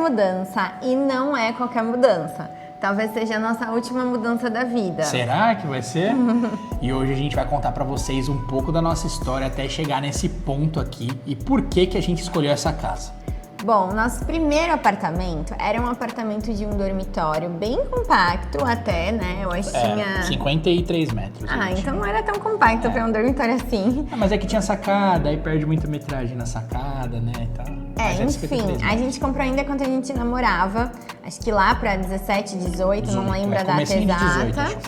mudança e não é qualquer mudança. Talvez seja a nossa última mudança da vida. Será que vai ser? E hoje a gente vai contar pra vocês um pouco da nossa história até chegar nesse ponto aqui e por que a gente escolheu essa casa. Bom, nosso primeiro apartamento era um apartamento de um dormitório bem compacto até, né? Eu acho que tinha... 53 metros. Então não era tão compacto pra um dormitório assim. Mas é que tinha sacada, aí perde muita metragem na sacada, né? Então, enfim, a gente comprou ainda quando a gente namorava. Acho que lá pra 17, 18, não lembro a data exata.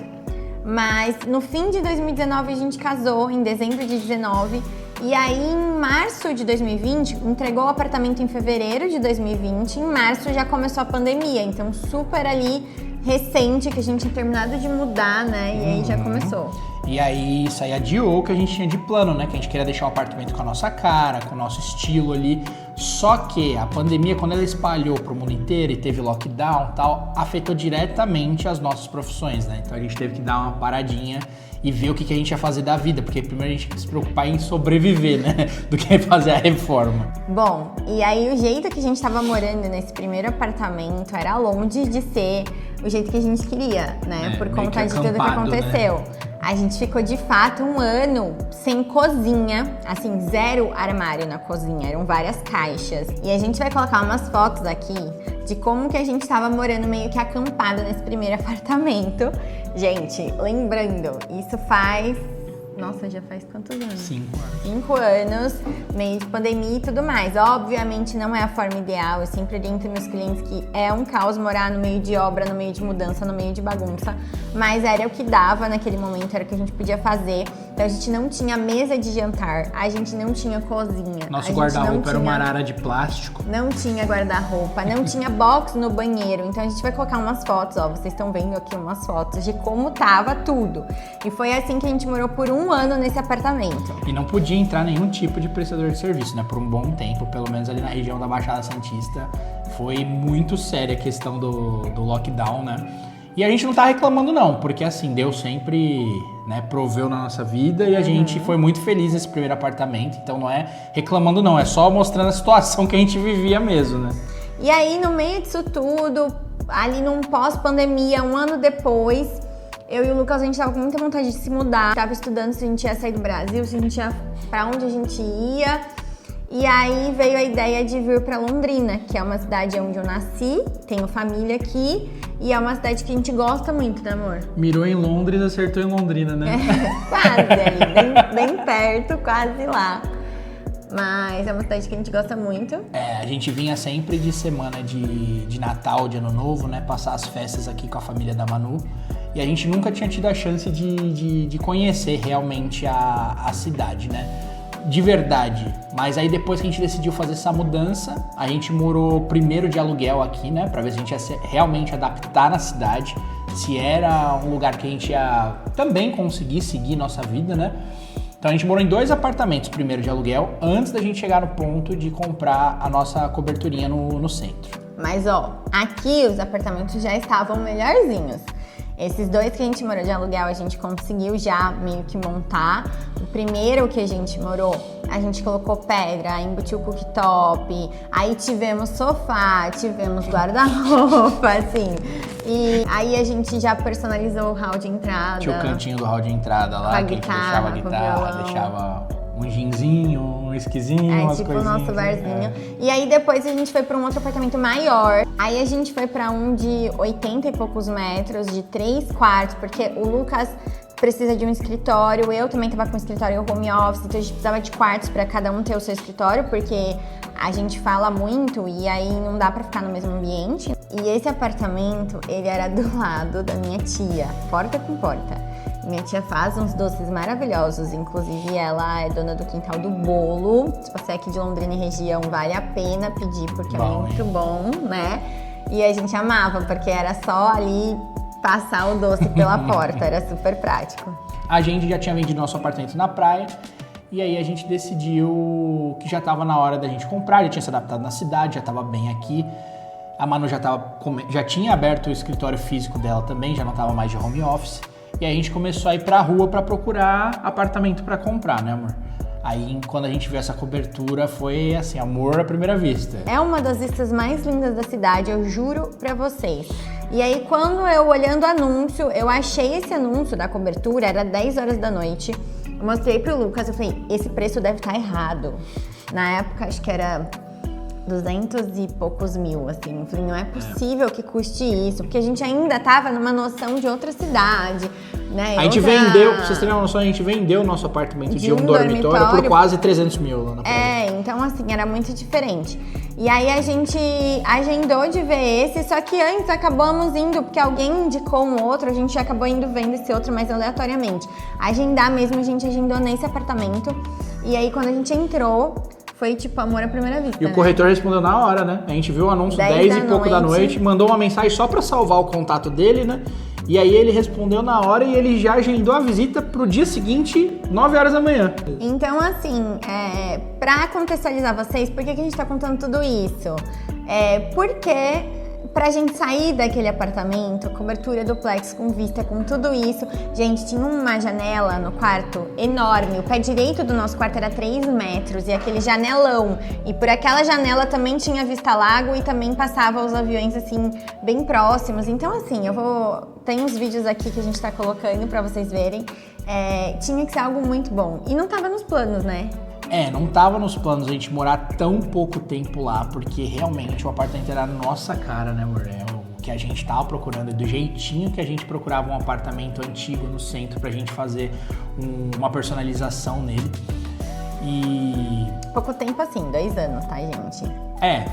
Mas no fim de 2019 a gente casou, em dezembro de 2019. E aí, em março de 2020, entregou o apartamento em fevereiro de 2020. Em março já começou a pandemia, então super ali recente, que a gente tinha terminado de mudar, né? E aí já começou. E aí isso aí adiou o que a gente tinha de plano, né? Que a gente queria deixar o apartamento com a nossa cara, com o nosso estilo ali. Só que a pandemia, quando ela espalhou pro mundo inteiro e teve lockdown e tal, afetou diretamente as nossas profissões, né? Então a gente teve que dar uma paradinha e ver o que a gente ia fazer da vida, porque primeiro a gente tinha que se preocupar em sobreviver, né? Do que fazer a reforma. Bom, e aí o jeito que a gente tava morando nesse primeiro apartamento era longe de ser o jeito que a gente queria, né? Por conta de tudo que aconteceu. Né? A gente ficou de fato um ano sem cozinha, assim, zero armário na cozinha, eram várias caixas. E a gente vai colocar umas fotos aqui de como que a gente estava morando meio que acampado nesse primeiro apartamento. Gente, lembrando, isso faz... Nossa, já faz quantos anos? 5 anos. 5 anos, meio de pandemia e tudo mais. Obviamente não é a forma ideal, eu sempre oriento meus clientes que é um caos morar no meio de obra, no meio de mudança, no meio de bagunça. Mas era o que dava naquele momento, era o que a gente podia fazer. Então a gente não tinha mesa de jantar, a gente não tinha cozinha. Nosso guarda-roupa era uma arara de plástico. Não tinha guarda-roupa, não tinha box no banheiro. Então a gente vai colocar umas fotos, ó, vocês estão vendo aqui umas fotos de como tava tudo. E foi assim que a gente morou por um ano nesse apartamento. E não podia entrar nenhum tipo de prestador de serviço, né? Por um bom tempo, pelo menos ali na região da Baixada Santista. Foi muito séria a questão do lockdown, né? E a gente não tá reclamando não, porque assim, Deus sempre, né, proveu na nossa vida e a gente foi muito feliz nesse primeiro apartamento. Então não é reclamando não, é só mostrando a situação que a gente vivia mesmo, né? E aí, no meio disso tudo, ali num pós-pandemia, um ano depois... Eu e o Lucas, a gente tava com muita vontade de se mudar. Tava estudando se a gente ia sair do Brasil, se a gente ia pra onde a gente ia. E aí veio a ideia de vir pra Londrina, que é uma cidade onde eu nasci, tenho família aqui. E é uma cidade que a gente gosta muito, né, amor? Mirou em Londres, acertou em Londrina, né? Quase ali, bem perto, quase lá. Mas é uma cidade que a gente gosta muito. A gente vinha sempre de semana de Natal, de Ano Novo, né? Passar as festas aqui com a família da Manu. E a gente nunca tinha tido a chance de conhecer realmente a cidade, né? De verdade. Mas aí depois que a gente decidiu fazer essa mudança, a gente morou primeiro de aluguel aqui, né? Pra ver se a gente ia realmente adaptar na cidade. Se era um lugar que a gente ia também conseguir seguir nossa vida, né? Então a gente morou em 2 apartamentos primeiro de aluguel, antes da gente chegar no ponto de comprar a nossa coberturinha no centro. Mas ó, aqui os apartamentos já estavam melhorzinhos. Esses 2 que a gente morou de aluguel, a gente conseguiu já meio que montar. O primeiro que a gente morou, a gente colocou pedra, embutiu cooktop, aí tivemos sofá, tivemos guarda-roupa, assim. E aí a gente já personalizou o hall de entrada. Tinha o cantinho do hall de entrada lá, que a gente deixava a guitarra, deixava um ginzinho, um esquisinho, umas tipo coisinhas. O nosso barzinho. E aí depois a gente foi pra um outro apartamento maior. Aí a gente foi pra um de 80 e poucos metros, de 3 quartos, porque o Lucas precisa de um escritório, eu também tava com um escritório home office, então a gente precisava de quartos pra cada um ter o seu escritório, porque a gente fala muito e aí não dá pra ficar no mesmo ambiente. E esse apartamento, ele era do lado da minha tia, porta com porta. Minha tia faz uns doces maravilhosos, inclusive ela é dona do quintal do bolo. Se você é aqui de Londrina e região, vale a pena pedir, porque é muito bom, né? E a gente amava, porque era só ali passar o doce pela porta, era super prático. A gente já tinha vendido nosso apartamento na praia, e aí a gente decidiu que já estava na hora da gente comprar, já tinha se adaptado na cidade, já estava bem aqui. A Manu já tinha aberto o escritório físico dela também, já não estava mais de home office. E aí a gente começou a ir pra rua pra procurar apartamento pra comprar, né, amor? Aí, quando a gente viu essa cobertura, foi assim, amor à primeira vista. É uma das vistas mais lindas da cidade, eu juro pra vocês. E aí, quando eu olhando o anúncio, eu achei esse anúncio da cobertura, era 10 horas da noite. Eu mostrei pro Lucas, eu falei, esse preço deve estar errado. Na época, acho que era 200 e poucos mil, assim. Eu falei, não é possível que custe isso, porque a gente ainda tava numa noção de outra cidade, né? A gente vendeu, pra vocês terem uma noção, a gente vendeu o nosso apartamento de um dormitório por quase 300 mil lá na praia. Então assim, era muito diferente. E aí a gente agendou de ver esse, só que antes acabamos indo, porque alguém indicou um outro, a gente acabou indo vendo esse outro mais aleatoriamente. Agendar mesmo, a gente agendou nesse apartamento. E aí quando a gente entrou, foi tipo amor à primeira vista. E o corretor respondeu na hora, né? A gente viu o anúncio 10 e pouco da noite, mandou uma mensagem só pra salvar o contato dele, né? E aí ele respondeu na hora e ele já agendou a visita pro dia seguinte, 9 horas da manhã. Então, assim, pra contextualizar vocês, por que a gente tá contando tudo isso? Porque pra gente sair daquele apartamento, cobertura duplex com vista, com tudo isso, gente, tinha uma janela no quarto enorme. O pé direito do nosso quarto era 3 metros e aquele janelão. E por aquela janela também tinha vista lago e também passava os aviões, assim, bem próximos. Então, assim, tem uns vídeos aqui que a gente tá colocando pra vocês verem. Tinha que ser algo muito bom. E não tava nos planos, né? Não tava nos planos a gente morar tão pouco tempo lá, porque realmente o apartamento era nossa cara, né, amor? É o que a gente tava procurando, do jeitinho que a gente procurava um apartamento antigo no centro pra gente fazer uma personalização nele. E... pouco tempo assim, 2 anos, tá, gente?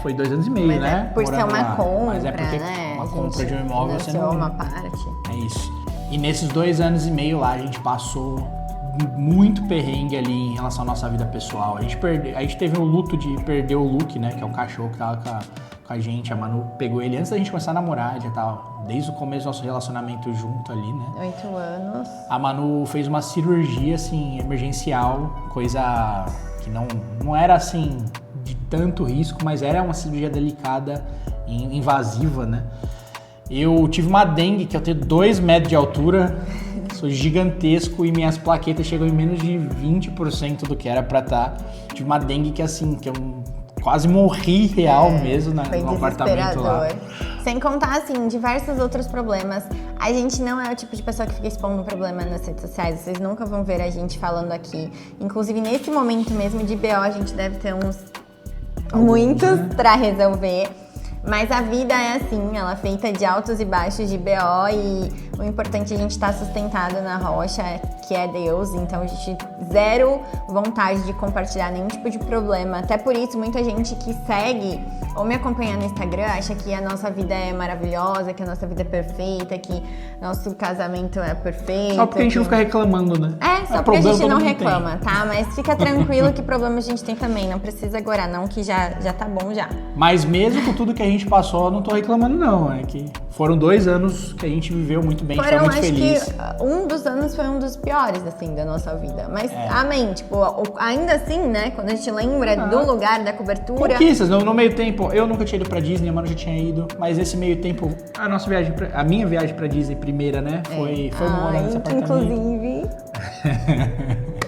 Foi 2 anos e meio, mas né? Por ser uma compra, mas é porque né? uma compra de um imóvel você não... uma parte. É isso. E nesses 2 anos e meio lá, a gente passou muito perrengue ali em relação à nossa vida pessoal. A gente teve o luto de perder o Luke, né? Que é o cachorro que tava com a gente. A Manu pegou ele antes da gente começar a namorar, já tava desde o começo do nosso relacionamento junto ali, né? 8 anos. A Manu fez uma cirurgia, assim, emergencial, coisa que não era, assim, de tanto risco, mas era uma cirurgia delicada e invasiva, né? Eu tive uma dengue, que eu tenho 2 metros de altura, sou gigantesco e minhas plaquetas chegam em menos de 20% do que era pra estar. Tive uma dengue que, assim, que eu quase morri real mesmo no apartamento lá. Sem contar, assim, diversos outros problemas. A gente não é o tipo de pessoa que fica expondo problema nas redes sociais. Vocês nunca vão ver a gente falando aqui. Inclusive, nesse momento mesmo de BO, a gente deve ter muitos pra resolver. Mas a vida é assim, ela é feita de altos e baixos, de BO, e o importante é a gente estar sustentado na rocha, que é Deus. Então a gente zero vontade de compartilhar nenhum tipo de problema. Até por isso, muita gente que segue ou me acompanha no Instagram acha que a nossa vida é maravilhosa, que a nossa vida é perfeita, que nosso casamento é perfeito. Só porque a gente não fica reclamando, né? Só porque a gente não reclama, tá? Mas fica tranquilo que problema a gente tem também. Não precisa agora não, que já tá bom já. Mas mesmo com tudo que a gente passou, eu não tô reclamando não. É que foram 2 anos que a gente viveu muito bem, a gente foi muito feliz. Acho que um dos anos foi um dos piores, assim, da nossa vida. Mas, amém, tipo, ainda assim, né, quando a gente lembra do lugar, da cobertura... Conquistas, no meio tempo, eu nunca tinha ido pra Disney, a Manu já tinha ido, mas esse meio tempo, a minha viagem pra Disney primeira, né, foi morar nesse apartamento. Inclusive...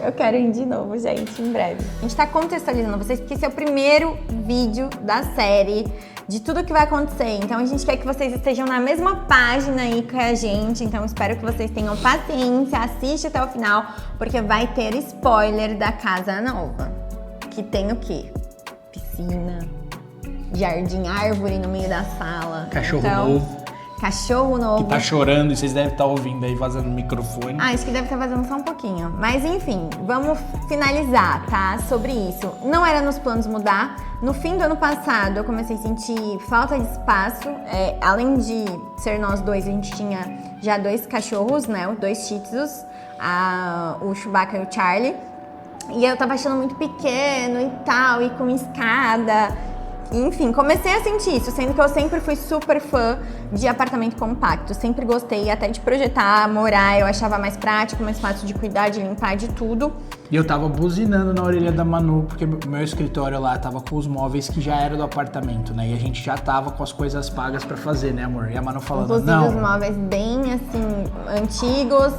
eu quero ir de novo, gente, em breve. A gente tá contextualizando vocês, porque esse é o primeiro vídeo da série, de tudo que vai acontecer. Então a gente quer que vocês estejam na mesma página aí com a gente. Então espero que vocês tenham paciência, assiste até o final, porque vai ter spoiler da casa nova. Que tem o quê? Piscina, jardim, árvore no meio da sala. Cachorro novo. Cachorro novo. Que tá chorando e vocês devem estar ouvindo aí, vazando o microfone. Acho que deve estar vazando só um pouquinho. Mas enfim, vamos finalizar, tá? Sobre isso. Não era nos planos mudar. No fim do ano passado, eu comecei a sentir falta de espaço. Além de ser nós dois, a gente tinha já 2 cachorros, né? 2 shih tzus, o Chewbacca e o Charlie. E eu tava achando muito pequeno e tal, e com escada... Enfim, comecei a sentir isso, sendo que eu sempre fui super fã de apartamento compacto. Sempre gostei até de projetar, morar, eu achava mais prático, mais fácil de cuidar, de limpar, de tudo. E eu tava buzinando na orelha da Manu, porque meu escritório lá tava com os móveis que já eram do apartamento, né? E a gente já tava com as coisas pagas pra fazer, né, amor? E a Manu falando, inclusive, não... os móveis bem, assim, antigos.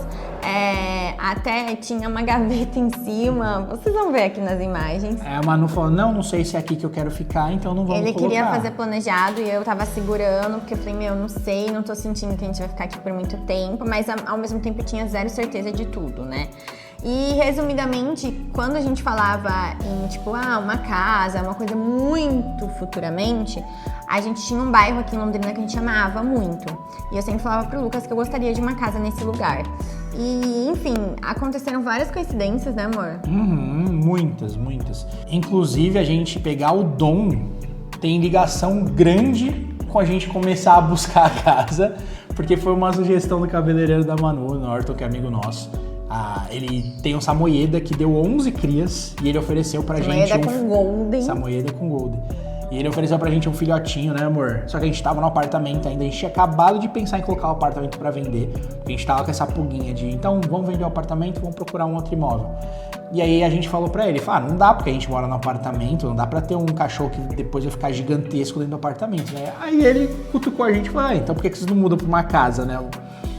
Até tinha uma gaveta em cima. Vocês vão ver aqui nas imagens. A Manu falou, não sei se é aqui que eu quero ficar, então não vamos colocar. Ele queria fazer planejado e eu tava segurando, porque eu falei, não sei, não tô sentindo que a gente vai ficar aqui por muito tempo, mas ao mesmo tempo eu tinha zero certeza de tudo, né? E, resumidamente, quando a gente falava em, tipo, uma casa, uma coisa muito futuramente, a gente tinha um bairro aqui em Londrina que a gente amava muito. E eu sempre falava pro Lucas que eu gostaria de uma casa nesse lugar. E, enfim, aconteceram várias coincidências, né, amor? Muitas. Inclusive, a gente pegar o Dom tem ligação grande com a gente começar a buscar a casa, porque foi uma sugestão do cabeleireiro da Manu, o Norton, que é amigo nosso. Ele tem um Samoyeda que deu 11 crias e ele ofereceu pra gente Samoyeda com Golden. E ele ofereceu pra gente um filhotinho, né, amor? Só que a gente tava no apartamento ainda, a gente tinha acabado de pensar em colocar o apartamento pra vender, porque a gente tava com essa pulguinha de, então, vamos vender o apartamento, vamos procurar um outro imóvel. E aí a gente falou pra ele, não dá, porque a gente mora no apartamento, não dá pra ter um cachorro que depois vai ficar gigantesco dentro do apartamento, né? Aí ele cutucou a gente e falou, então por que vocês não mudam pra uma casa, né?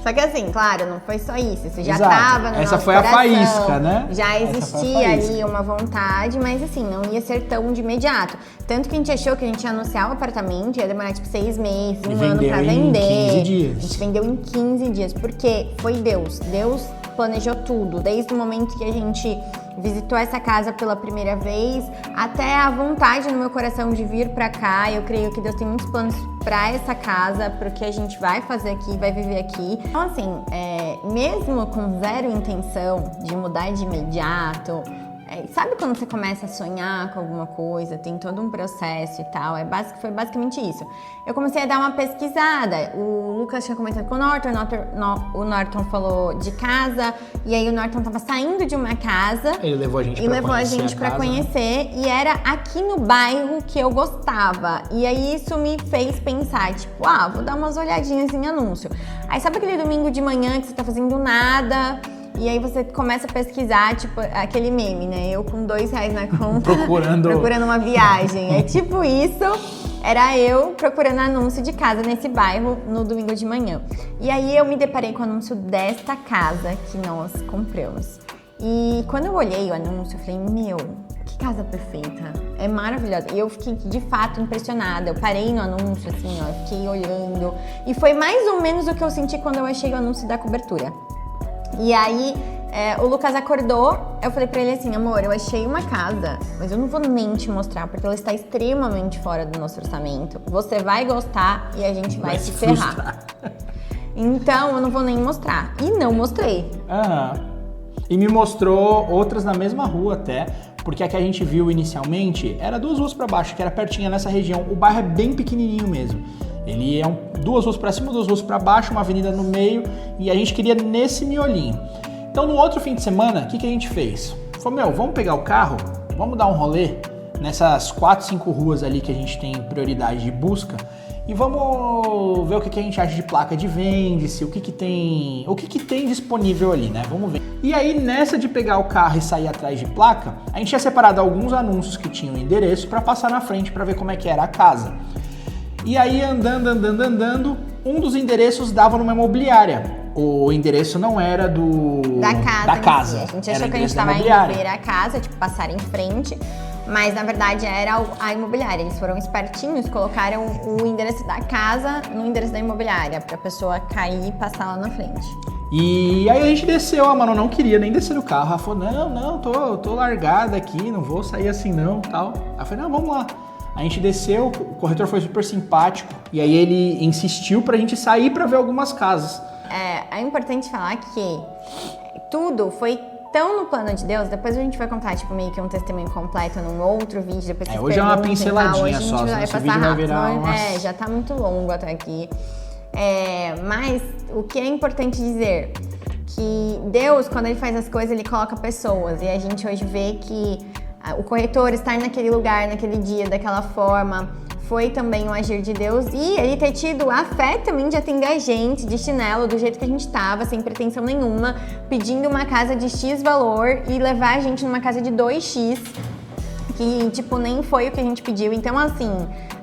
Só que assim, claro, não foi só isso já Exato. Tava no Essa nosso foi coração, a faísca, né? Já existia ali uma vontade, mas assim, não ia ser tão de imediato. Tanto que a gente achou que a gente ia anunciar o apartamento, ia demorar tipo 6 meses, um ano pra vender. 15 dias. A gente vendeu em 15 dias, porque foi Deus. Deus planejou tudo, desde o momento que a gente visitou essa casa pela primeira vez, até a vontade no meu coração de vir pra cá. Eu creio que Deus tem muitos planos pra essa casa, pro que a gente vai fazer aqui, vai viver aqui. Então assim, mesmo com zero intenção de mudar de imediato, sabe quando você começa a sonhar com alguma coisa, tem todo um processo e tal, foi basicamente isso. Eu comecei a dar uma pesquisada, o Lucas tinha comentado com o Norton falou de casa, e aí o Norton tava saindo de uma casa. Ele levou a gente pra conhecer, e era aqui no bairro que eu gostava. E aí isso me fez pensar, tipo, vou dar umas olhadinhas em anúncio. Aí sabe aquele domingo de manhã que você tá fazendo nada... E aí você começa a pesquisar, tipo, aquele meme, né? Eu com R$2 na conta, procurando uma viagem. É tipo isso, era eu procurando anúncio de casa nesse bairro no domingo de manhã. E aí eu me deparei com o anúncio desta casa que nós compramos. E quando eu olhei o anúncio, eu falei, que casa perfeita, é maravilhosa. E eu fiquei, de fato, impressionada. Eu parei no anúncio, assim, fiquei olhando. E foi mais ou menos o que eu senti quando eu achei o anúncio da cobertura. E aí, o Lucas acordou, eu falei pra ele assim, amor, eu achei uma casa, mas eu não vou nem te mostrar, porque ela está extremamente fora do nosso orçamento. Você vai gostar e a gente vai se ferrar. Então, eu não vou nem mostrar. E não mostrei. E me mostrou outras na mesma rua até, porque a que a gente viu inicialmente era 2 ruas pra baixo, que era pertinho nessa região. O bairro é bem pequenininho mesmo. Ele é 2 ruas pra cima, 2 ruas pra baixo, uma avenida no meio, e a gente queria nesse miolinho. Então, no outro fim de semana, o que a gente fez? Falou, vamos pegar o carro, vamos dar um rolê nessas 4, 5 ruas ali que a gente tem prioridade de busca e vamos ver o que a gente acha de placa de vende-se, o que tem disponível ali, né? Vamos ver. E aí, nessa de pegar o carro e sair atrás de placa, a gente tinha separado alguns anúncios que tinham endereço para passar na frente para ver como é que era a casa. E aí, andando, um dos endereços dava numa imobiliária. O endereço não era da casa. A gente achou que a gente estava indo ver a casa, tipo, passar em frente, mas na verdade era a imobiliária. Eles foram espertinhos, colocaram o endereço da casa no endereço da imobiliária, pra pessoa cair e passar lá na frente. E aí a gente desceu, a Manu não queria nem descer do carro. Ela falou, não, tô largada aqui, não vou sair assim não, tal. Ela falou, não, vamos lá. A gente desceu, o corretor foi super simpático, e aí ele insistiu pra gente sair pra ver algumas casas. É importante falar que tudo foi tão no plano de Deus, depois a gente vai contar, tipo, meio que um testemunho completo num outro vídeo, depois vocês hoje é uma pinceladinha só, senão esse vídeo vai virar umas... já tá muito longo até aqui. Mas o que é importante dizer, que Deus, quando Ele faz as coisas, Ele coloca pessoas, e a gente hoje vê que o corretor estar naquele lugar, naquele dia, daquela forma, foi também um agir de Deus, e ele ter tido a fé também de atender a gente de chinelo, do jeito que a gente tava, sem pretensão nenhuma, pedindo uma casa de X valor e levar a gente numa casa de 2X, que, tipo, nem foi o que a gente pediu. Então, assim,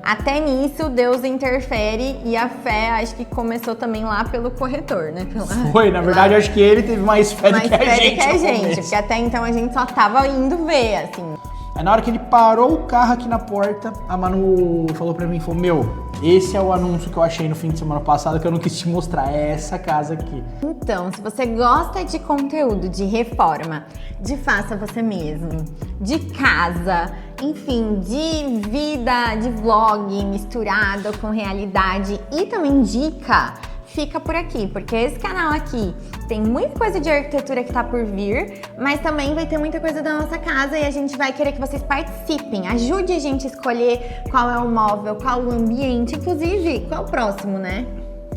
até nisso Deus interfere e a fé acho que começou também lá pelo corretor, né? Foi, na verdade, eu acho que ele teve mais fé do que a gente. Porque até então a gente só tava indo ver, assim. Aí na hora que ele parou o carro aqui na porta, a Manu falou pra mim, falou, meu, esse é o anúncio que eu achei no fim de semana passado que eu não quis te mostrar, é essa casa aqui. Então, se você gosta de conteúdo de reforma, de faça você mesmo, de casa, enfim, de vida, de vlog misturado com realidade e também dica, fica por aqui, porque esse canal aqui tem muita coisa de arquitetura que tá por vir, mas também vai ter muita coisa da nossa casa e a gente vai querer que vocês participem, ajude a gente a escolher qual é o móvel, qual o ambiente, inclusive, qual é o próximo, né?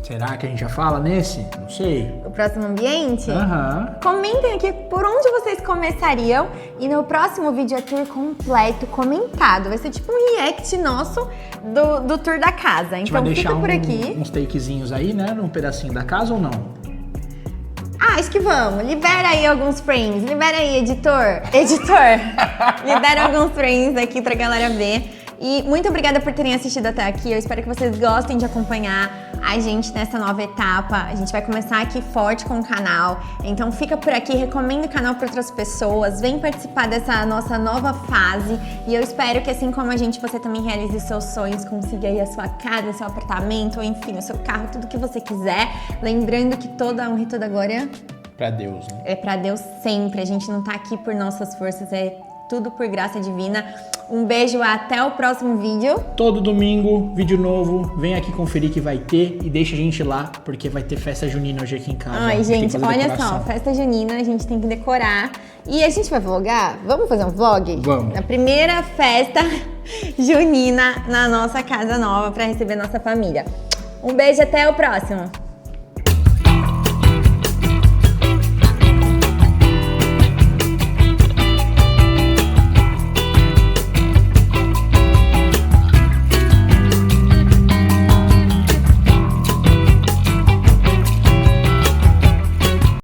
Será que a gente já fala nesse? Não sei. O próximo ambiente? Aham. Comentem aqui por onde vocês começariam e no próximo vídeo é tour completo, comentado. Vai ser tipo um react nosso do tour da casa. Então fica por aqui. Uns takezinhos aí, né? Num pedacinho da casa ou não? Ah, acho que vamos. Libera aí alguns frames. Libera aí, editor. Editor. Libera alguns frames aqui pra galera ver. E muito obrigada por terem assistido até aqui. Eu espero que vocês gostem de acompanhar a gente nessa nova etapa. A gente vai começar aqui forte com o canal. Então fica por aqui, recomenda o canal para outras pessoas. Vem participar dessa nossa nova fase. E eu espero que assim como a gente, você também realize seus sonhos, consiga aí a sua casa, seu apartamento, ou enfim, o seu carro, tudo que você quiser. Lembrando que toda a honra e toda a glória Pra Deus, né? é pra Deus sempre. A gente não tá aqui por nossas forças, é tudo por graça divina. Um beijo, até o próximo vídeo. Todo domingo, vídeo novo. Vem aqui conferir que vai ter e deixa a gente lá, porque vai ter festa junina hoje aqui em casa. Ai, gente, olha só, festa junina, a gente tem que decorar. E a gente vai vlogar? Vamos fazer um vlog? Vamos. A primeira festa junina na nossa casa nova para receber nossa família. Um beijo, até o próximo.